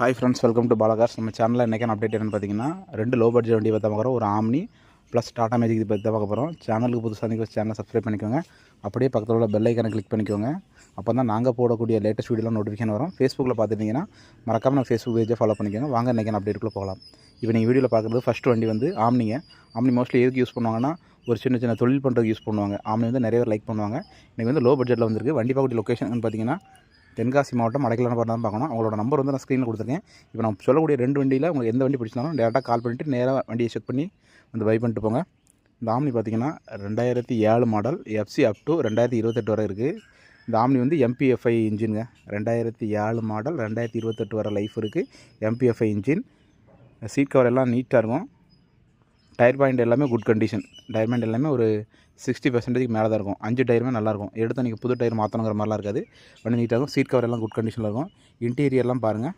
Hi friends, welcome to Balakars. நம்ம சேனலில் இன்றைக்கான அப்டேட் என்னென்னு பார்த்தீங்கன்னா, 2 லோ பட்ஜெட் வண்டி பற்றி பார்க்குறோம். ஒரு ஆம்னி ப்ளஸ் டாடா மேஜிக் இது பற்றி தான் பார்க்க போகிறோம். சேனலுக்கு புதுசாக இருந்தீங்க சேனலை சப்ஸ்கிரைப் பண்ணிக்கோங்க. அப்படியே பக்கத்தில் உள்ள பெல் ஐக்கானை கிளிக் பண்ணிக்கோங்க. அப்போ தான் நாங்கள் போடக்கூடிய லேட்டஸ்ட் வீடியோலாம் நோட்டிஃபிகேஷன் வரும். ஃபேஸ்புக்கில் பார்த்துட்டிங்கன்னா மறக்காமல் நான் ஃபேஸ்புக் பேஜை ஃபாலோ பண்ணிக்கோங்க. வாங்க இன்றைக்கான அப்டேட்டுக்குள்ளே போகலாம். இப்போ நீங்கள் வீடியோவில் பார்க்குறது ஃபஸ்ட் வண்டி வந்து ஆம்னிங்க. ஆம்னி மோஸ்ட்லி எதுக்கு யூஸ் பண்ணுவாங்கன்னா, ஒரு சின்ன சின்ன தொழில் பண்ணுறதுக்கு யூஸ் பண்ணுவாங்க. ஆம்னி வந்து நிறைய பேர் லைக் பண்ணுவாங்க. இன்றைக்கி வந்து லோ பட்ஜெட்டில் வந்துருக்கு. வண்டி பார்க்கக்கூடிய லொக்கேஷன் பார்த்தீங்கன்னா தென்காசி மாவட்டம் அடைக்கலான தான் பார்க்கணும். அவங்களோட நம்பர் வந்து நான் ஸ்க்ரீனில் கொடுத்துருக்கேன். இப்போ நான் சொல்லக்கூடிய 2 வண்டியில் உங்களுக்கு எந்த வண்டி பிடிச்சிருந்தாலும் டேரெக்டாக கால் பண்ணிவிட்டு நேராக வண்டியை செக் பண்ணி வந்து பை பண்ணிட்டு போங்க. இந்த ஆம்னி பார்த்திங்கன்னா 2007 மாடல், எஃப்சி அப் டு 2028 வரை இருக்குது. இந்த ஆம்னி வந்து எம்பிஎஃப்ஐ இன்ஜினுங்க. 2007 மாடல், 2028 வரை லைஃப் இருக்குது. MPFI engine. சீட் கவர் எல்லாம் நீட்டாக இருக்கும். டயர் பாயிண்ட் எல்லாமே குட் கண்டிஷன். டயர் பாயிண்ட் எல்லாமே ஒரு 60% மேலே தான் இருக்கும். 5 டயருமே நல்லாயிருக்கும். எடுத்து நீங்கள் புது டயர் மாற்றணுங்கிற மாதிரிலாம் இருக்காது. வண்டி நீட்டாக இருக்கும். சீட் கவர் எல்லாம் குட் கண்டிஷனில் இருக்கும். இன்டீரியர்லாம் பாருங்கள்.